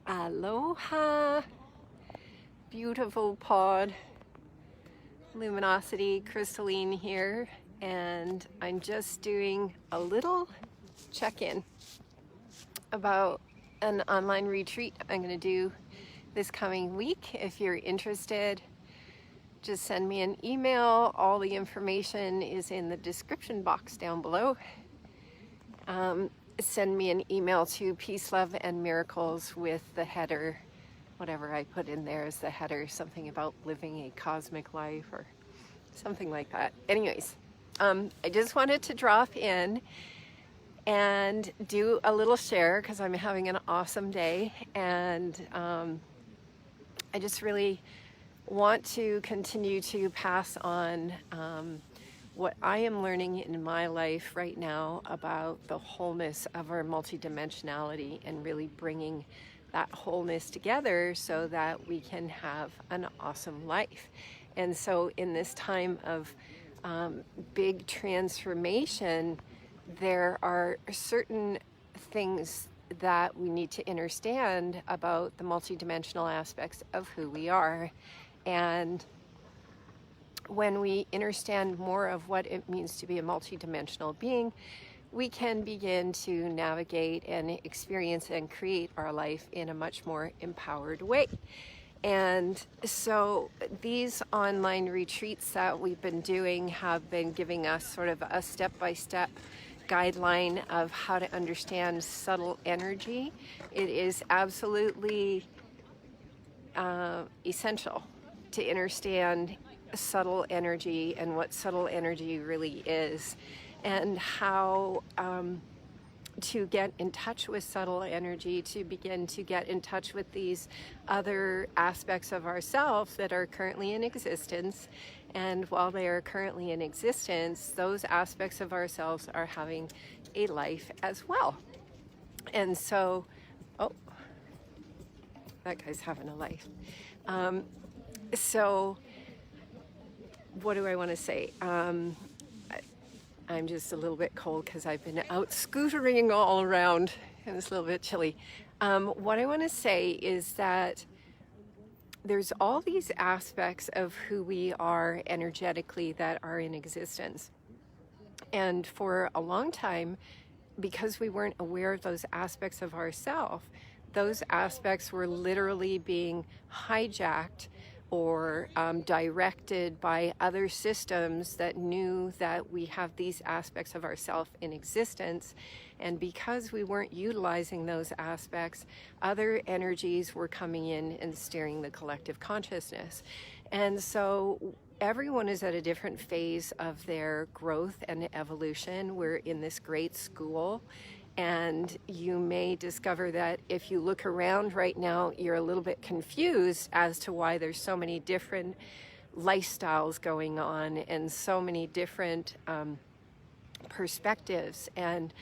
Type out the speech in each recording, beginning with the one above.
Aloha, beautiful pod, luminosity, crystalline here, and I'm just doing a little check-in about an online retreat I'm going to do this coming week. If you're interested, just send me an email. All the information is in the description box down below. Send me an email to Peace, Love, and Miracles with the header, whatever I put in there is the header, something about living a cosmic life or something like that. Anyways, I just wanted to drop in and do a little share because I'm having an awesome day, and I just really want to continue to pass on what I am learning in my life right now about the wholeness of our multidimensionality and really bringing that wholeness together so that we can have an awesome life. And so in this time of big transformation, there are certain things that we need to understand about the multidimensional aspects of who we are. And when we understand more of what it means to be a multidimensional being, we can begin to navigate and experience and create our life in a much more empowered way. And so these online retreats that we've been doing have been giving us sort of a step-by-step guideline of how to understand subtle energy. It is absolutely essential to understand subtle energy and what subtle energy really is, and how to get in touch with subtle energy, to begin to get in touch with these other aspects of ourselves that are currently in existence. And while they are currently in existence, those aspects of ourselves are having a life as well. And so, oh, that guy's having a life. So what do I want to say? I'm just a little bit cold because I've been out scootering all around and it's a little bit chilly. What I want to say is that there's all these aspects of who we are energetically that are in existence. And for a long time, because we weren't aware of those aspects of ourselves, those aspects were literally being hijacked or directed by other systems that knew that we have these aspects of ourself in existence. And because we weren't utilizing those aspects, other energies were coming in and steering the collective consciousness. And so everyone is at a different phase of their growth and evolution. We're in this great school. And you may discover that if you look around right now, you're a little bit confused as to why there's so many different lifestyles going on and so many different perspectives. And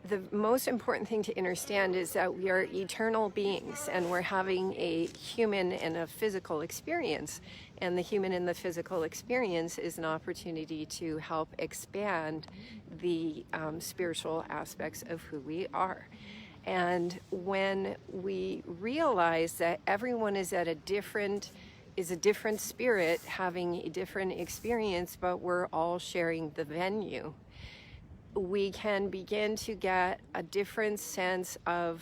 the most important thing to understand is that we are eternal beings and we're having a human and a physical experience. And the human and the physical experience is an opportunity to help expand the spiritual aspects of who we are. And when we realize that everyone is at a different spirit having a different experience, but we're all sharing the venue, we can begin to get a different sense of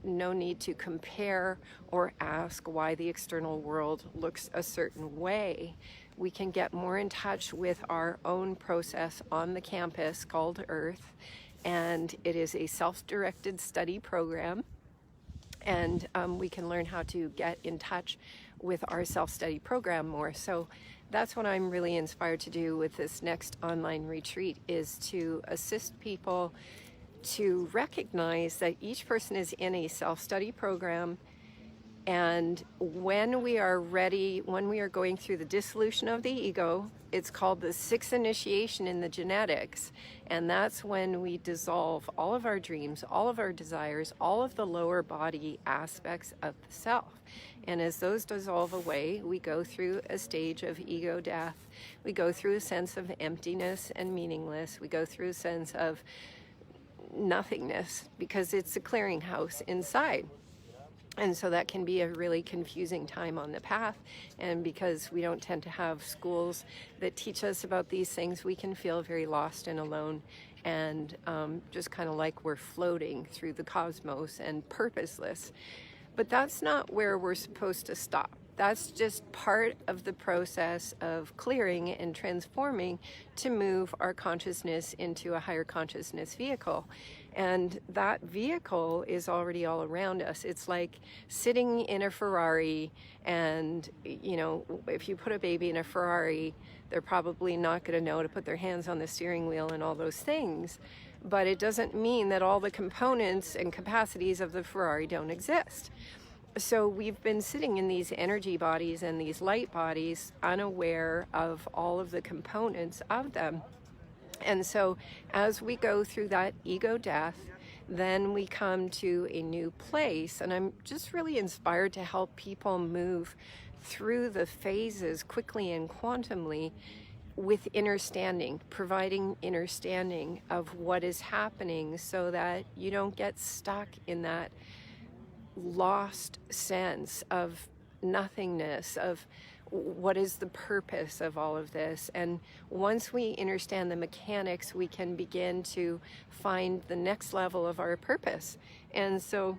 no need to compare or ask why the external world looks a certain way. We can get more in touch with our own process on the campus called Earth, and it is a self-directed study program, and we can learn how to get in touch with our self-study program more. So that's what I'm really inspired to do with this next online retreat, is to assist people to recognize that each person is in a self-study program. And when we are ready, when we are going through the dissolution of the ego, it's called the sixth initiation in the genetics. And that's when we dissolve all of our dreams, all of our desires, all of the lower body aspects of the self. And as those dissolve away, we go through a stage of ego death. We go through a sense of emptiness and meaningless. We go through a sense of nothingness, because it's a clearinghouse inside. And so that can be a really confusing time on the path. And because we don't tend to have schools that teach us about these things, we can feel very lost and alone, and just kind of like we're floating through the cosmos and purposeless. But that's not where we're supposed to stop. That's just part of the process of clearing and transforming to move our consciousness into a higher consciousness vehicle. And that vehicle is already all around us. It's like sitting in a Ferrari, and, you know, if you put a baby in a Ferrari, they're probably not going to know to put their hands on the steering wheel and all those things. But it doesn't mean that all the components and capacities of the Ferrari don't exist. So we've been sitting in these energy bodies and these light bodies unaware of all of the components of them. And so as we go through that ego death, then we come to a new place. And I'm just really inspired to help people move through the phases quickly and quantumly with understanding, providing understanding of what is happening, so that you don't get stuck in that lost sense of nothingness, of what is the purpose of all of this. And once we understand the mechanics, we can begin to find the next level of our purpose. And so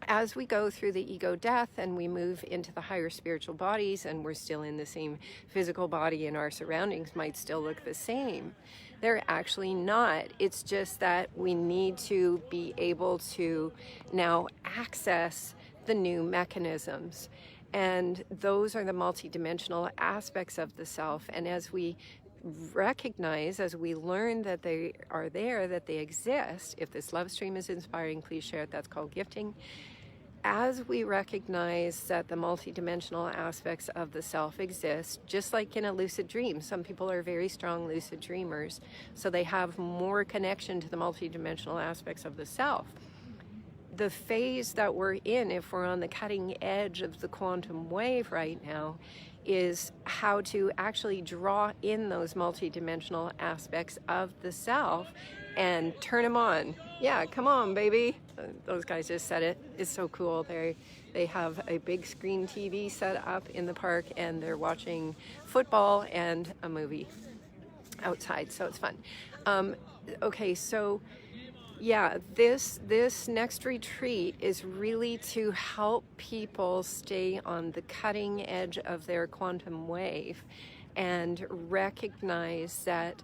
as we go through the ego death and we move into the higher spiritual bodies, and we're still in the same physical body and our surroundings might still look the same, they're actually not. It's just that we need to be able to now access the new mechanisms. And those are the multidimensional aspects of the self. And as we recognize, as we learn that they are there, that they exist, if this love stream is inspiring, please share it. That's called gifting. As we recognize that the multidimensional aspects of the self exist, just like in a lucid dream, some people are very strong lucid dreamers, so they have more connection to the multidimensional aspects of the self. The phase that we're in, if we're on the cutting edge of the quantum wave right now, is how to actually draw in those multidimensional aspects of the self and turn them on. Yeah, come on, baby. Those guys just said it. It's so cool. They have a big screen TV set up in the park, and they're watching football and a movie outside, so it's fun. Okay, so yeah, this next retreat is really to help people stay on the cutting edge of their quantum wave and recognize that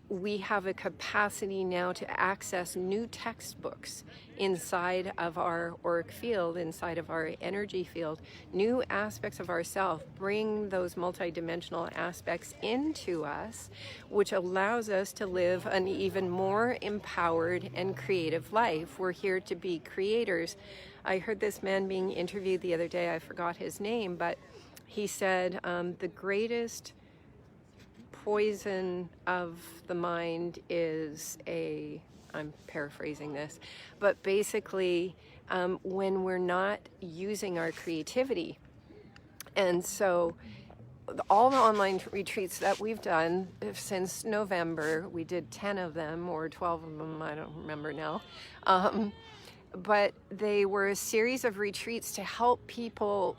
we have a capacity now to access new textbooks inside of our auric field, inside of our energy field, new aspects of ourself, bring those multidimensional aspects into us, which allows us to live an even more empowered and creative life. We're here to be creators. I heard this man being interviewed the other day, I forgot his name, but he said the greatest poison of the mind is I'm paraphrasing this, but basically when we're not using our creativity. And so all the online retreats that we've done since November, we did 10 of them or 12 of them, I don't remember now, but they were a series of retreats to help people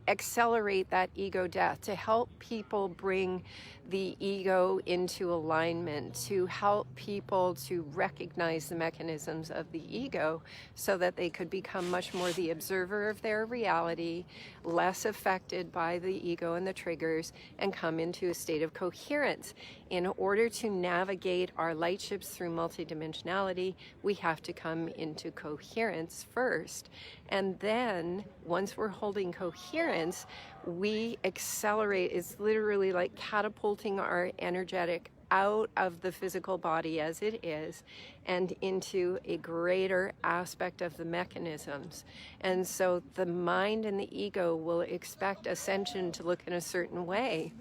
accelerate that ego death, to help people bring the ego into alignment, to help people to recognize the mechanisms of the ego so that they could become much more the observer of their reality, less affected by the ego and the triggers, and come into a state of coherence. In order to navigate our light ships through multidimensionality, we have to come into coherence first. And then once we're holding coherence, we accelerate. It's literally like catapulting our energetic out of the physical body as it is and into a greater aspect of the mechanisms. And so the mind and the ego will expect ascension to look in a certain way,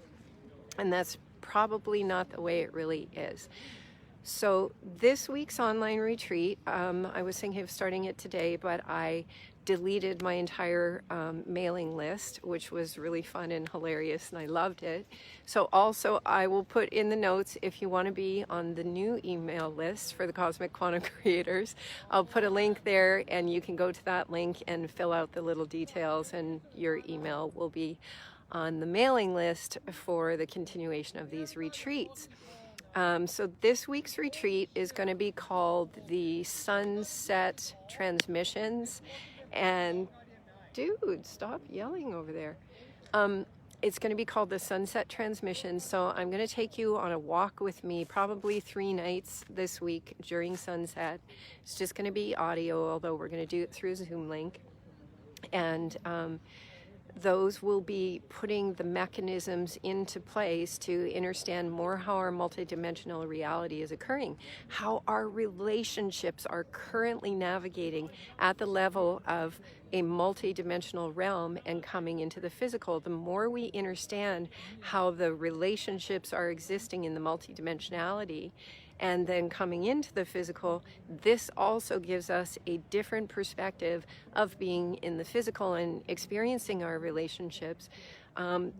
and that's probably not the way it really is. So this week's online retreat, I was thinking of starting it today, but I deleted my entire mailing list, which was really fun and hilarious, and I loved it. So also I will put in the notes, if you want to be on the new email list for the Cosmic Quantum Creators, I'll put a link there, and you can go to that link and fill out the little details, and your email will be on the mailing list for the continuation of these retreats. So this week's retreat is going to be called the Sunset Transmissions. And dude, stop yelling over there. It's going to be called the Sunset Transmissions. So I'm going to take you on a walk with me, probably 3 nights this week during sunset. It's just going to be audio, although we're going to do it through a Zoom link. And those will be putting the mechanisms into place to understand more how our multidimensional reality is occurring, how our relationships are currently navigating at the level of a multidimensional realm and coming into the physical. The more we understand how the relationships are existing in the multidimensionality and then coming into the physical, this also gives us a different perspective of being in the physical and experiencing our relationships.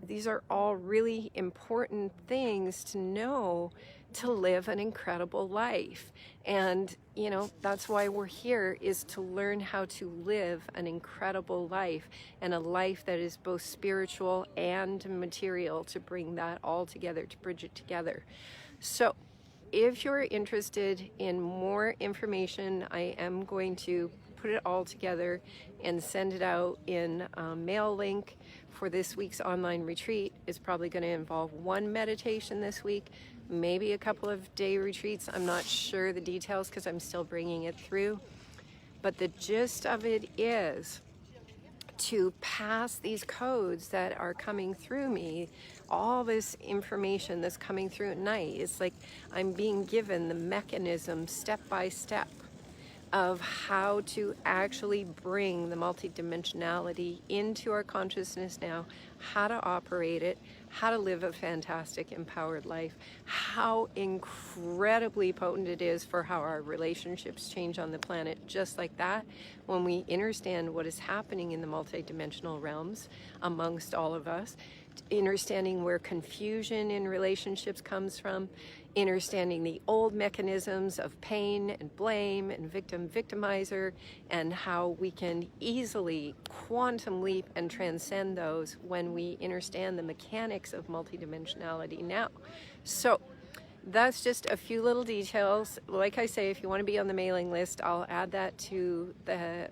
These are all really important things to know to live an incredible life. And, you know, that's why we're here, is to learn how to live an incredible life, and a life that is both spiritual and material, to bring that all together, to bridge it together. So if you're interested in more information, I am going to put it all together and send it out in a mail link for this week's online retreat. It's probably going to involve 1 meditation this week, maybe a couple of day retreats. I'm not sure the details because I'm still bringing it through. But the gist of it is to pass these codes that are coming through me, all this information that's coming through at night. It's like I'm being given the mechanism step by step of how to actually bring the multidimensionality into our consciousness now, how to operate it, how to live a fantastic, empowered life, how incredibly potent it is for how our relationships change on the planet, just like that, when we understand what is happening in the multidimensional realms amongst all of us, understanding where confusion in relationships comes from, understanding the old mechanisms of pain and blame and victimizer, and how we can easily quantum leap and transcend those when we understand the mechanics of multidimensionality now. So that's just a few little details. Like I say, if you want to be on the mailing list, I'll add that to the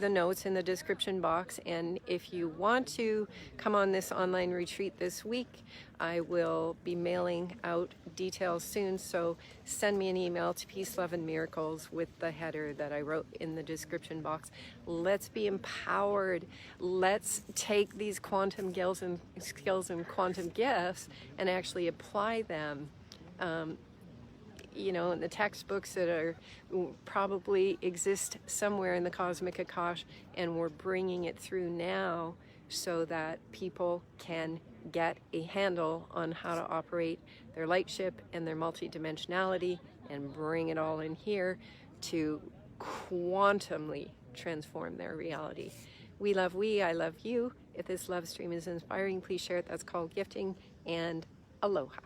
notes in the description box. And if you want to come on this online retreat this week, I will be mailing out details soon. So send me an email to Peace, Love, and Miracles with the header that I wrote in the description box. Let's be empowered. Let's take these quantum skills and quantum gifts and actually apply them. You know, in the textbooks that are probably exist somewhere in the cosmic Akash, and we're bringing it through now so that people can get a handle on how to operate their light ship and their multidimensionality, and bring it all in here to quantumly transform their reality. We love we, I love you. If this love stream is inspiring, please share it. That's called gifting, and aloha.